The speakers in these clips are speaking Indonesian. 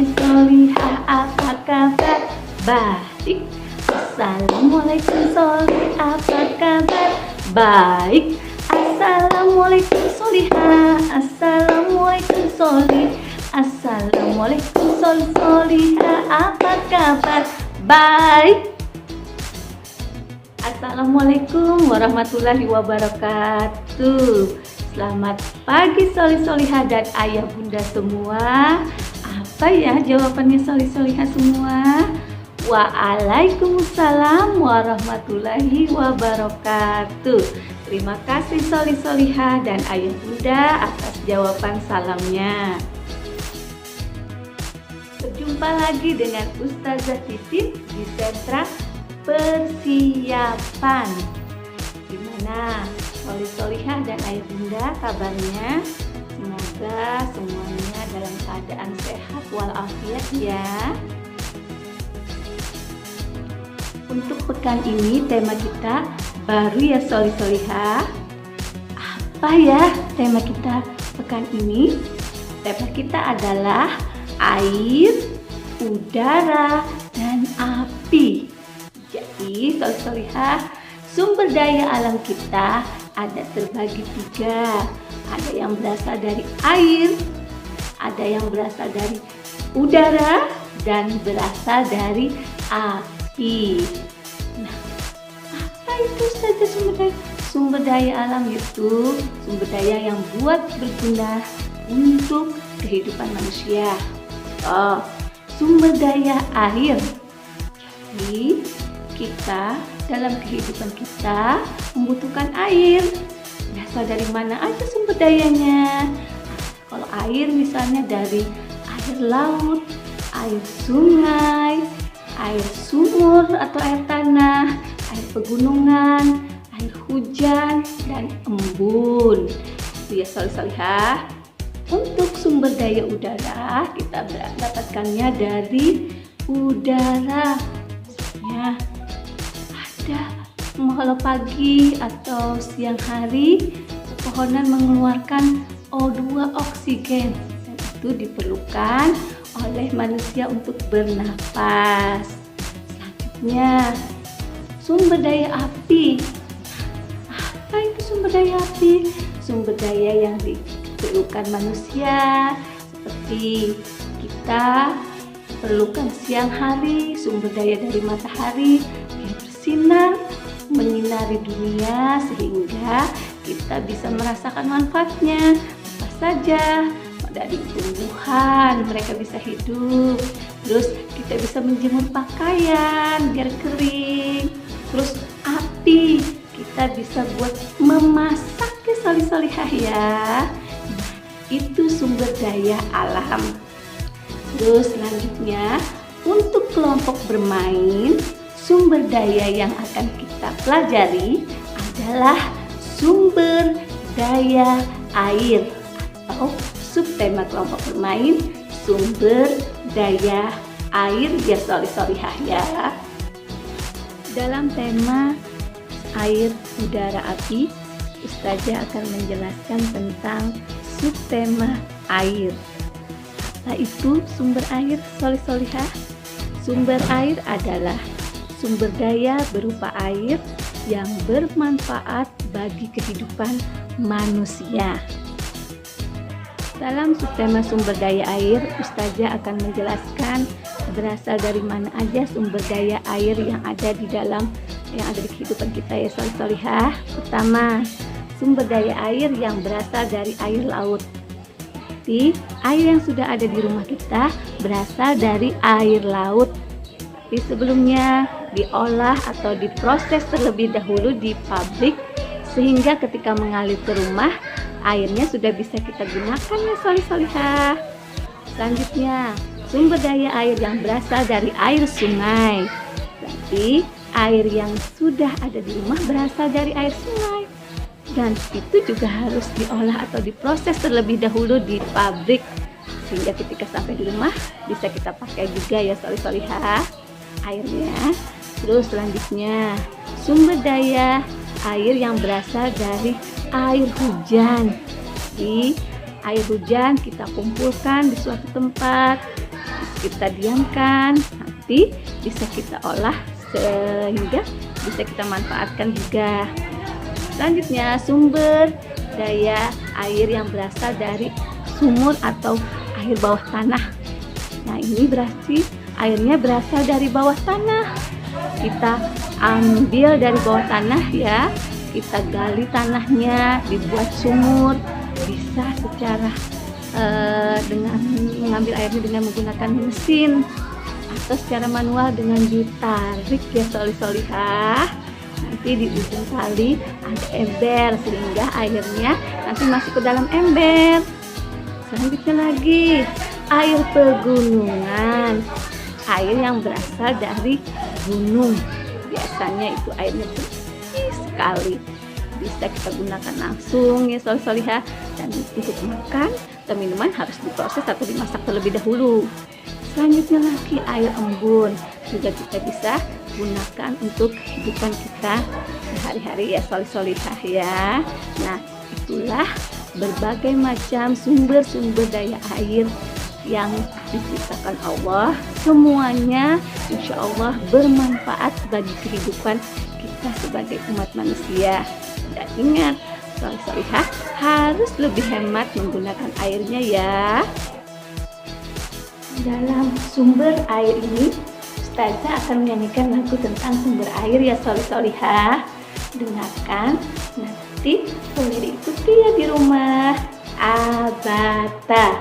solihah, apa kabar? Baik. Assalamualaikum solih, apa kabar? Baik. Assalamualaikum solihah, assalamualaikum solih, assalamualaikum solihah, apa kabar? Baik. Assalamualaikum warahmatullahi wabarakatuh. Selamat pagi solih-solihah dan ayah bunda semua. Apa ya jawabannya solih-solihah semua? Waalaikumsalam warahmatullahi wabarakatuh. Terima kasih solih-solihah dan ayah bunda atas jawaban salamnya. Berjumpa lagi dengan Ustazah Titin di sentra persiapan. Gimana solih-solihah dan ayah bunda kabarnya? Semoga semuanya dalam keadaan sehat walafiat ya. Untuk pekan ini tema kita baru ya solih-solihah. Apa ya tema kita pekan ini? Tema kita adalah air, udara, dan api. Jadi solih-solihah, sumber daya alam kita ada terbagi 3. Ada yang berasal dari air, ada yang berasal dari udara, dan berasal dari api. Nah, apa itu saja sumber daya? Sumber daya alam itu sumber daya yang buat berguna untuk kehidupan manusia. Oh, sumber daya air. Jadi kita dalam kehidupan kita membutuhkan air. Berasal dari mana aja sumber dayanya? Kalau air misalnya dari air laut, air sungai, air sumur atau air tanah, air pegunungan, air hujan, dan embun. Itu ya solih-solihah. Untuk sumber daya udara kita mendapatkannya dari udara. Misalnya ada kalau pagi atau siang hari pepohonan mengeluarkan O2 oksigen dan itu diperlukan oleh manusia untuk bernapas. Selanjutnya sumber daya api. Apa itu sumber daya api? Sumber daya yang diperlukan manusia seperti kita perlukan siang hari, sumber daya dari matahari yang bersinar menyinari dunia sehingga kita bisa merasakan manfaatnya. Apa saja? Dari tumbuhan mereka bisa hidup, terus kita bisa menjemur pakaian biar kering, terus api kita bisa buat memasak ya solih-solihah ya. Nah, itu sumber daya alam. Terus selanjutnya untuk kelompok bermain, sumber daya yang akan kita pelajari adalah sumber daya air atau subtema kelompok bermain sumber daya air ya solih-solihah ya. Dalam tema air, udara, api, Ustazah akan menjelaskan tentang subtema air. Apa itu sumber air solih-solihah? Sumber air adalah sumber daya berupa air yang bermanfaat bagi kehidupan manusia. Dalam subtema sumber daya air, Ustazah akan menjelaskan berasal dari mana aja sumber daya air yang ada di kehidupan kita ya solih-solihah. Pertama, sumber daya air yang berasal dari air laut. Jadi, air yang sudah ada di rumah kita berasal dari air laut. Tapi sebelumnya diolah atau diproses terlebih dahulu di pabrik sehingga ketika mengalir ke rumah airnya sudah bisa kita gunakan ya solih-solihah. Selanjutnya sumber daya air yang berasal dari air sungai. Berarti air yang sudah ada di rumah berasal dari air sungai dan itu juga harus diolah atau diproses terlebih dahulu di pabrik sehingga ketika sampai di rumah bisa kita pakai juga ya solih-solihah airnya. Terus selanjutnya sumber daya air yang berasal dari air hujan. Jadi air hujan kita kumpulkan di suatu tempat, kita diamkan, nanti bisa kita olah sehingga bisa kita manfaatkan juga. Selanjutnya, sumber daya air yang berasal dari sumur atau air bawah tanah. Nah, ini berarti airnya berasal dari bawah tanah. Kita ambil dari bawah tanah ya, kita gali tanahnya, dibuat sumur, bisa secara dengan mengambil airnya dengan menggunakan mesin atau secara manual dengan ditarik ya solihah. Nanti di ujung tali ada ember sehingga airnya nanti masuk ke dalam ember. Selanjutnya lagi air pegunungan, air yang berasal dari gunung. Biasanya itu airnya bersih sekali, bisa kita gunakan langsung ya solihah. Dan untuk makan atau minuman harus diproses atau dimasak terlebih dahulu. Selanjutnya lagi air embun, juga kita bisa gunakan untuk kehidupan kita sehari-hari ya solihah ya. Nah, itulah berbagai macam sumber-sumber daya air yang diciptakan Allah. Semuanya insya Allah bermanfaat bagi kehidupan kita sebagai umat manusia. Dan ingat, solihah harus lebih hemat menggunakan airnya ya. Dalam sumber air ini, Ustazah akan menyanyikan lagu tentang sumber air ya solihah. Dengarkan, nanti boleh diikuti ya di rumah. Abata,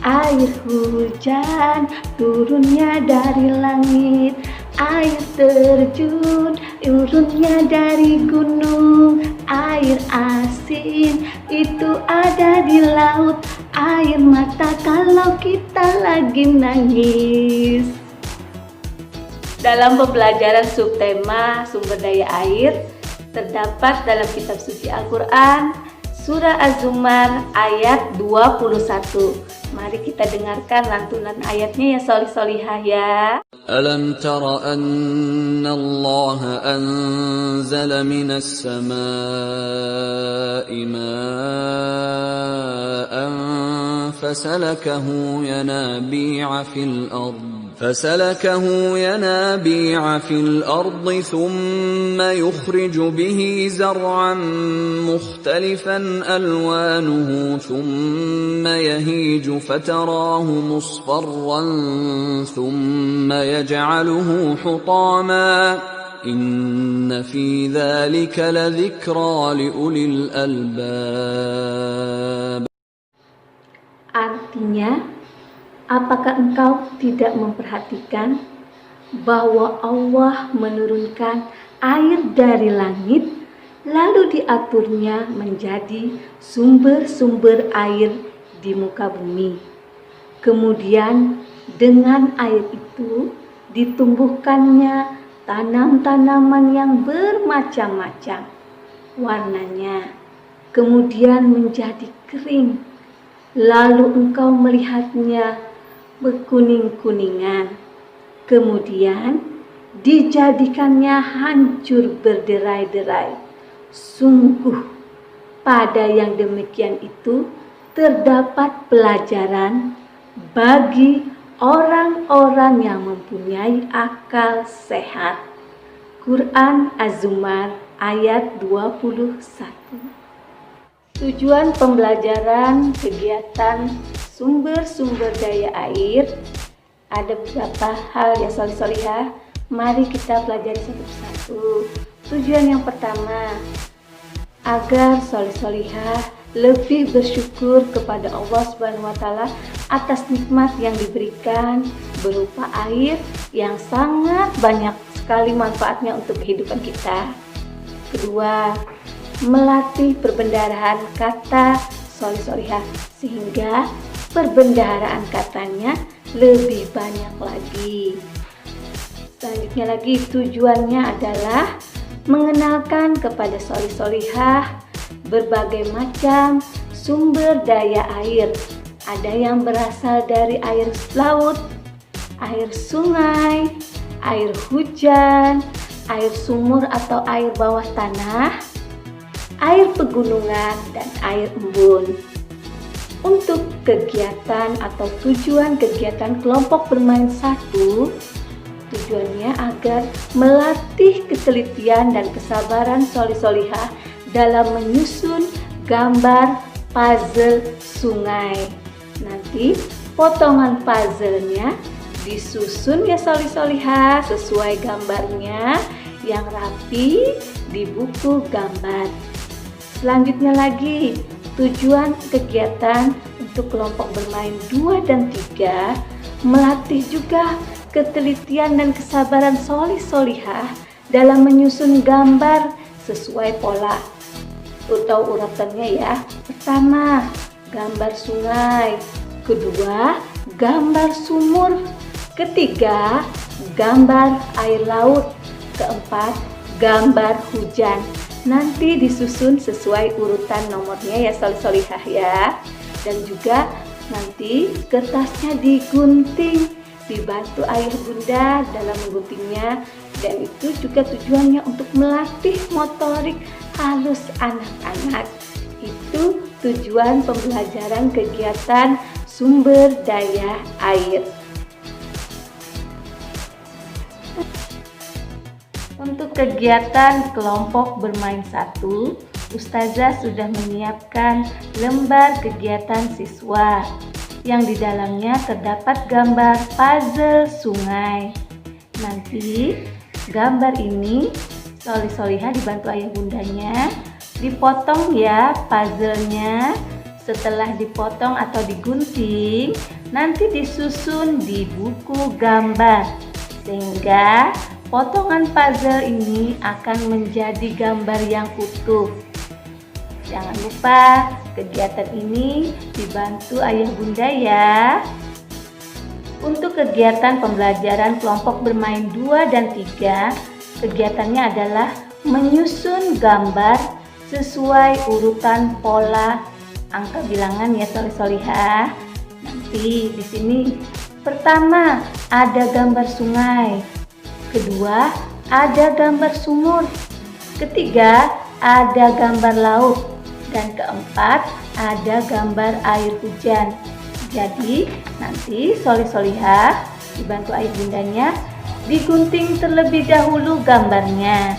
air hujan turunnya dari langit, air terjun turunnya dari gunung, air asin itu ada di laut, air mata kalau kita lagi nangis. Dalam pembelajaran subtema sumber daya air terdapat dalam kitab suci Al-Quran Surah Az-Zumar ayat 21. Mari kita dengarkan lantunan ayatnya ya solihah ya. Alam tara anna Allah anzala minas samaa'i ma'an fasalakahu yanabi'a fil ardh فسلكه ينابيع في الأرض ثم يخرج به زرعا مختلفا ألوانه ثم يهيج فتراه مصفرا ثم يجعله حطاما إن في ذلك لذكرى لأولي الألباب. Artinya, apakah engkau tidak memperhatikan bahwa Allah menurunkan air dari langit, lalu diaturnya menjadi sumber-sumber air di muka bumi. Kemudian dengan air itu ditumbuhkannya tanam-tanaman yang bermacam-macam warnanya, kemudian menjadi kering. Lalu engkau melihatnya berkuning-kuningan, kemudian dijadikannya hancur berderai-derai. Sungguh pada yang demikian itu terdapat pelajaran bagi orang-orang yang mempunyai akal sehat. Quran Az-Zumar ayat 21. Tujuan pembelajaran kegiatan sumber-sumber daya air ada beberapa hal ya solihah. Mari kita pelajari satu persatu. Tujuan yang pertama, agar solihah lebih bersyukur kepada Allah Subhanahu wa Ta'ala atas nikmat yang diberikan berupa air yang sangat banyak sekali manfaatnya untuk kehidupan kita. Kedua, melatih perbendaharaan kata solihah sehingga perbendaharaan katanya lebih banyak lagi. Selanjutnya lagi tujuannya adalah mengenalkan kepada solihah berbagai macam sumber daya air. Ada yang berasal dari air laut, air sungai, air hujan, air sumur atau air bawah tanah, air pegunungan, dan air embun. Untuk kegiatan atau tujuan kegiatan kelompok bermain satu, tujuannya agar melatih ketelitian dan kesabaran solih-solihah dalam menyusun gambar puzzle sungai. Nanti potongan puzzle-nya disusun ya solih-solihah sesuai gambarnya yang rapi di buku gambar. Selanjutnya lagi, tujuan kegiatan untuk kelompok bermain 2 dan 3 melatih juga ketelitian dan kesabaran solih-solihah dalam menyusun gambar sesuai pola atau urutannya ya. Pertama, gambar sungai. Kedua, gambar sumur. Ketiga, gambar air laut. Keempat, gambar hujan. Nanti disusun sesuai urutan nomornya ya solih-solihah ya. Dan juga nanti kertasnya digunting, dibantu ayah bunda dalam mengguntingnya. Dan itu juga tujuannya untuk melatih motorik halus anak-anak. Itu tujuan pembelajaran kegiatan sumber daya air. Untuk kegiatan kelompok bermain satu, Ustazah sudah menyiapkan lembar kegiatan siswa yang di dalamnya terdapat gambar puzzle sungai. Nanti gambar ini solih-solihah dibantu ayah bundanya dipotong ya puzzle-nya. Setelah dipotong atau digunting, nanti disusun di buku gambar sehingga potongan puzzle ini akan menjadi gambar yang utuh. Jangan lupa kegiatan ini dibantu ayah bunda ya. Untuk kegiatan pembelajaran kelompok bermain 2 dan 3, kegiatannya adalah menyusun gambar sesuai urutan pola angka bilangan ya solih-solihah. Nanti di sini pertama ada gambar sungai. Kedua, ada gambar sumur. Ketiga, ada gambar laut. Dan keempat, ada gambar air hujan. Jadi, nanti solih-solihah dibantu ayah bundanya digunting terlebih dahulu gambarnya.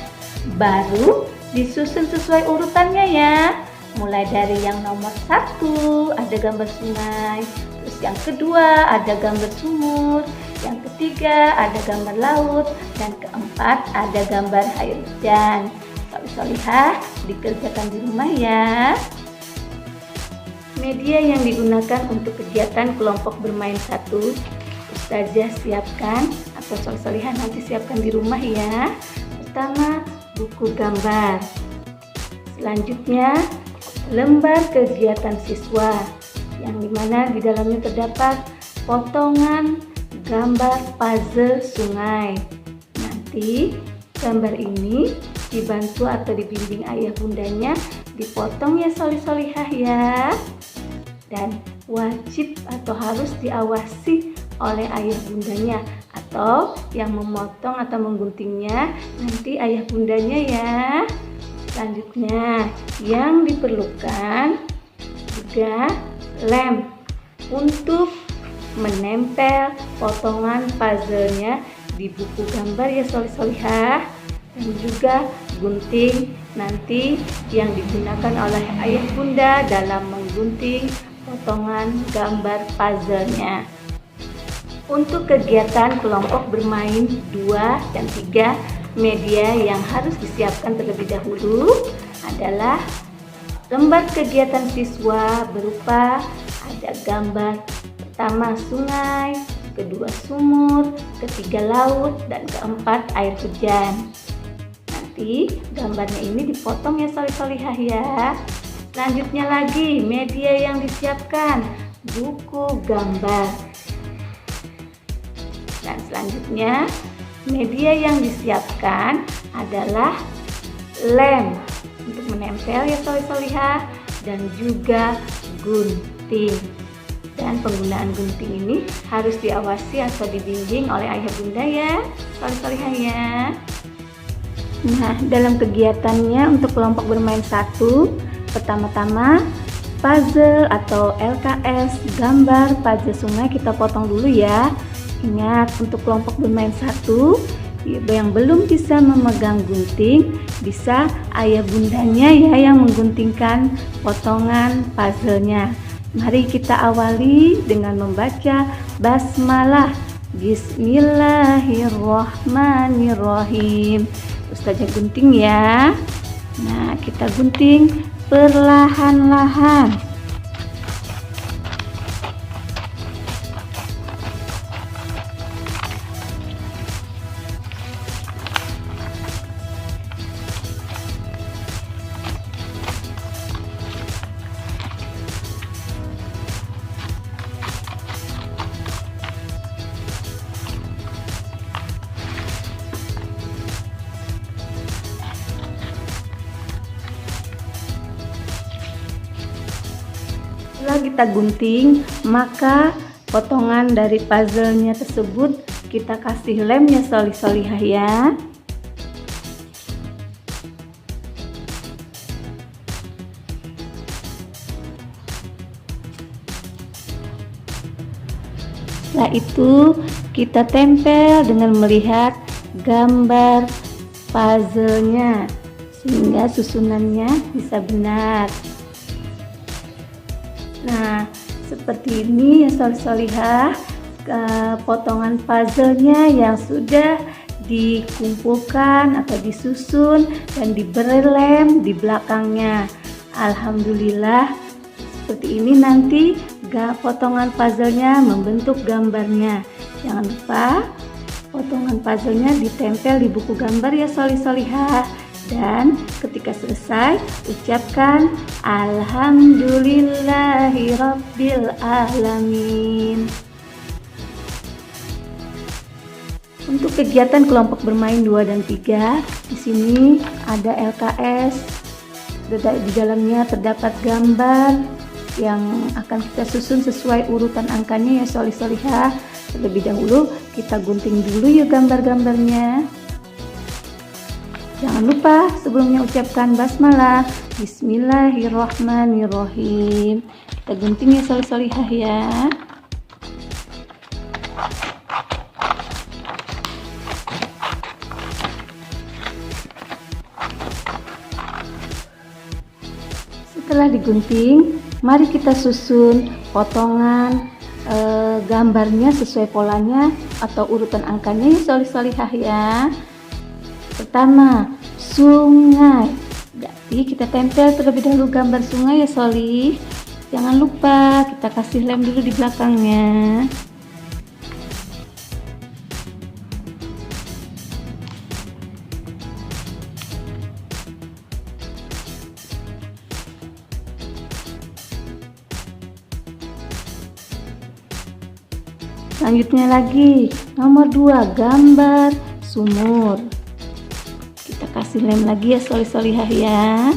Baru disusun sesuai urutannya ya. Mulai dari yang nomor 1 ada gambar sungai. Terus yang kedua ada gambar sumur. Yang ketiga ada gambar laut, dan keempat ada gambar air hujan. Solih-solihah dikerjakan di rumah ya. Media yang digunakan untuk kegiatan kelompok bermain satu, Ustazah siapkan atau solih-solihah nanti siapkan di rumah ya. Pertama, buku gambar. Selanjutnya, lembar kegiatan siswa yang dimana di dalamnya terdapat potongan gambar puzzle sungai. Nanti gambar ini dibantu atau dibimbing ayah bundanya dipotong ya solih-solihah ya. Dan wajib atau harus diawasi oleh ayah bundanya atau yang memotong atau mengguntingnya nanti ayah bundanya ya. Selanjutnya yang diperlukan juga lem untuk menempel potongan puzzle-nya di buku gambar ya solih-solihah, dan juga gunting nanti yang digunakan oleh ayah bunda dalam menggunting potongan gambar puzzle-nya. Untuk kegiatan kelompok bermain 2 dan 3, media yang harus disiapkan terlebih dahulu adalah lembar kegiatan siswa berupa ada gambar pertama sungai, kedua sumur, ketiga laut, dan keempat air hujan. Nanti gambarnya ini dipotong ya solih-solihah ya. Selanjutnya lagi media yang disiapkan buku gambar. Dan selanjutnya media yang disiapkan adalah lem untuk menempel ya solih-solihah dan juga gunting. Dan penggunaan gunting ini harus diawasi atau dibimbing oleh ayah bunda ya solih-solihah ya. Nah, dalam kegiatannya untuk kelompok bermain satu, pertama-tama puzzle atau LKS gambar puzzle sungai kita potong dulu ya. Ingat, untuk kelompok bermain 1 yang belum bisa memegang gunting, bisa ayah bundanya ya yang mengguntingkan potongan puzzle-nya. Mari kita awali dengan membaca basmalah. Bismillahirrahmanirrahim. Ustazah gunting ya. Nah, kita gunting perlahan-lahan. Setelah kita gunting, maka potongan dari puzzle-nya tersebut kita kasih lem ya solih-solihah ya. Setelah itu kita tempel dengan melihat gambar puzzle-nya sehingga susunannya bisa benar. Nah, seperti ini ya solih-solihah potongan puzzle-nya yang sudah dikumpulkan atau disusun dan diberi lem di belakangnya. Alhamdulillah, seperti ini nanti potongan puzzle-nya membentuk gambarnya. Jangan lupa potongan puzzle-nya ditempel di buku gambar ya solih-solihah. Dan ketika selesai, ucapkan Alhamdulillahirabbil alamin. Untuk kegiatan kelompok bermain 2 dan 3, di sini ada LKS. Di dalamnya terdapat gambar yang akan kita susun sesuai urutan angkanya ya solih-solihah. Terlebih dahulu kita gunting dulu ya gambar-gambarnya. Jangan lupa sebelumnya ucapkan basmalah. Bismillahirrahmanirrahim. Kita gunting ya solih-solihah ya. Setelah digunting, mari kita susun potongan gambarnya sesuai polanya atau urutan angkanya ya solih-solihah ya. Pertama, sungai. Jadi kita tempel terlebih dahulu gambar sungai ya solih. Jangan lupa kita kasih lem dulu di belakangnya. Selanjutnya lagi, nomor 2, gambar sumur. Kita kasih lem lagi ya solih-solihah ya.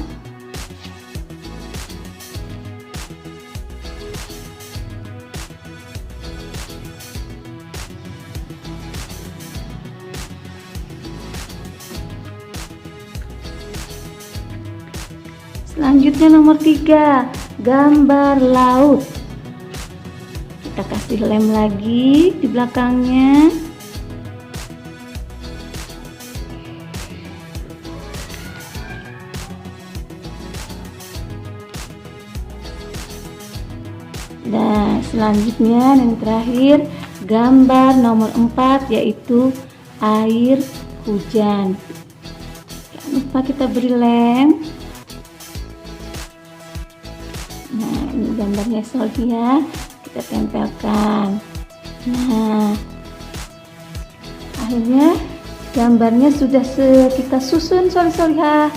Selanjutnya nomor 3, gambar laut. Kita kasih lem lagi di belakangnya. Nah, selanjutnya yang terakhir gambar nomor 4 yaitu air hujan. Jangan lupa kita beri lem. Nah, ini gambarnya solih ya, kita tempelkan. Nah, akhirnya gambarnya sudah kita susun solih-solihah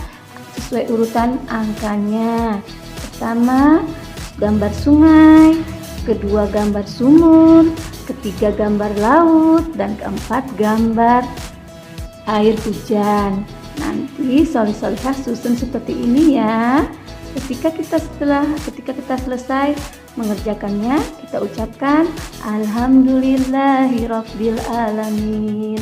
sesuai urutan angkanya. Pertama gambar sungai, kedua gambar sumur, ketiga gambar laut, dan keempat gambar air hujan. Nanti solih-solihah susun seperti ini ya. Ketika kita selesai mengerjakannya, kita ucapkan Alhamdulillahirabbil alamin.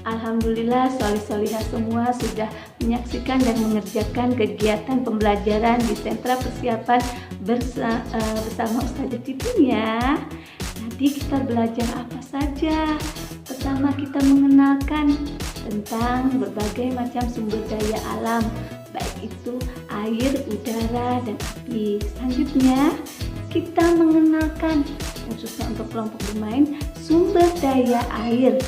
Alhamdulillah solih-solihah semua sudah menyaksikan dan mengerjakan kegiatan pembelajaran di sentra persiapan bersama Ustazah Titin ya. Tadi kita belajar apa saja? Pertama kita mengenalkan tentang berbagai macam sumber daya alam, baik itu air, udara, dan api. Selanjutnya kita mengenalkan khususnya untuk kelompok bermain sumber daya air.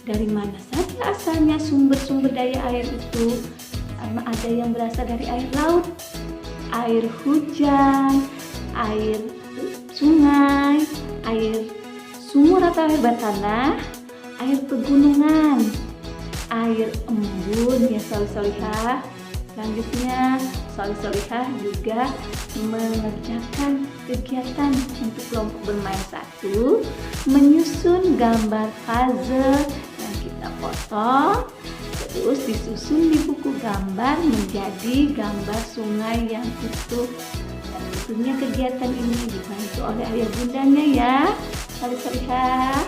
Dari mana saja asalnya sumber-sumber daya air itu? Karena ada yang berasal dari air laut, air hujan, air sungai, air sumur atau air bawah tanah, air pegunungan, air embun ya solihah. Selanjutnya solihah juga mengerjakan kegiatan untuk kelompok bermain. 1, menyusun gambar puzzle yang kita potong, terus disusun di buku gambar menjadi gambar sungai yang utuh. Dan tentunya kegiatan ini dibantu oleh ayah bundanya ya solihah.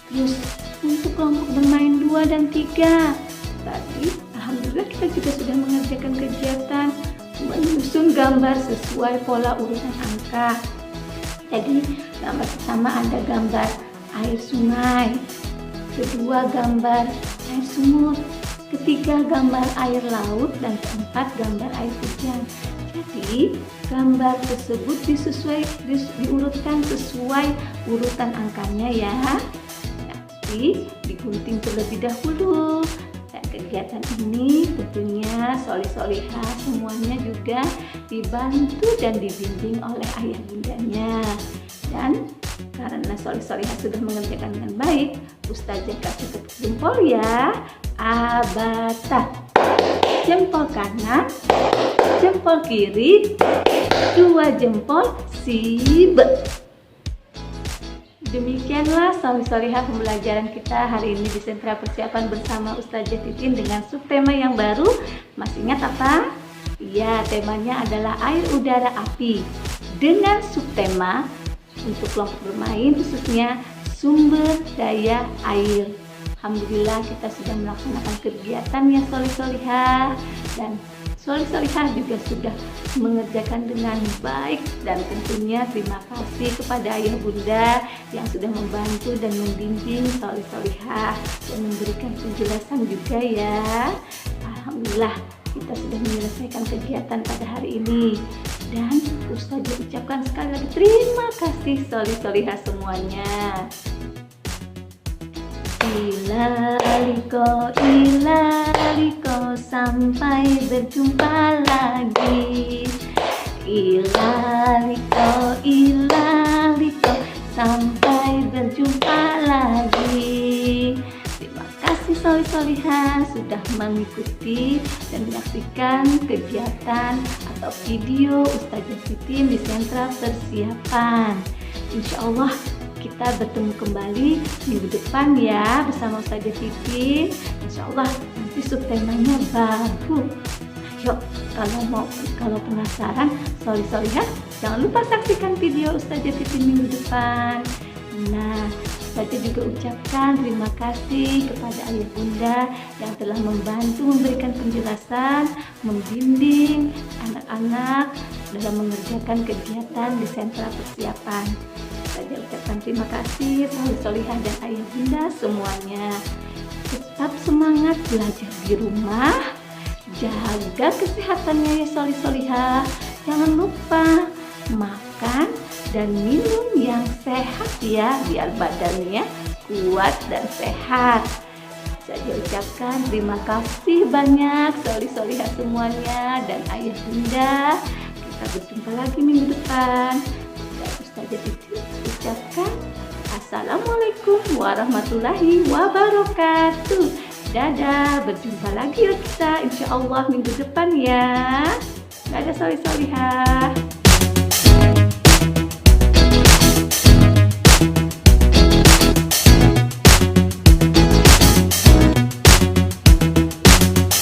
Terus untuk kelompok bermain 2 dan 3 tadi alhamdulillah kita juga sudah mengerjakan kegiatan menyusun gambar sesuai pola urutan angka. Jadi gambar pertama ada gambar air sungai, kedua gambar air sumur, ketiga gambar air laut, dan keempat gambar air hujan. Jadi gambar tersebut diurutkan sesuai urutan angkanya ya. Nanti digunting terlebih dahulu. Kegiatan ini tentunya solihah semuanya juga dibantu dan dibimbing oleh ayah bundanya. Dan karena solihah sudah mengerjakan dengan baik, Ustazah kasih tepuk jempol ya. Abata, jempol kanan, jempol kiri, 2 jempol sibe. Demikianlah solihah pembelajaran kita hari ini di sentra persiapan bersama Ustazah Titin dengan subtema yang baru. Masih ingat apa? Ya, temanya adalah air, udara, api dengan subtema untuk kelompok bermain khususnya sumber daya air. Alhamdulillah kita sudah melaksanakan kegiatan ya solihah, dan solihah juga sudah mengerjakan dengan baik. Dan tentunya terima kasih kepada ayah bunda yang sudah membantu dan membimbing solihah dan memberikan penjelasan juga ya. Alhamdulillah kita sudah menyelesaikan kegiatan pada hari ini. Dan Ustazah ucapkan sekali lagi terima kasih solihah semuanya. Ilaliko sampai berjumpa lagi. Ilaliko sampai berjumpa lagi. Terima kasih solihah sudah mengikuti dan menyaksikan kegiatan atau video Ustazah Titin di sentra persiapan. Insya Allah kita bertemu kembali minggu depan ya bersama Ustazah Titin. Insya Allah nanti subtemanya baru. Ayo kalau penasaran solihah jangan lupa saksikan video Ustazah Titin minggu depan. Nah, Ustazah juga ucapkan terima kasih kepada ayah bunda yang telah membantu memberikan penjelasan, membimbing anak-anak dalam mengerjakan kegiatan di sentra persiapan. Saya ucapkan terima kasih solihah dan ayah bunda semuanya. Tetap semangat belajar di rumah, jaga kesehatannya ya solihah. Jangan lupa makan dan minum yang sehat ya, biar badannya kuat dan sehat. Saya ucapkan terima kasih banyak solihah semuanya dan ayah bunda. Kita berjumpa lagi minggu depan. Ustazah Titin ucapkan assalamualaikum warahmatullahi wabarakatuh. Dadah, berjumpa lagi ya kita insya Allah minggu depan ya. Dadah solihah.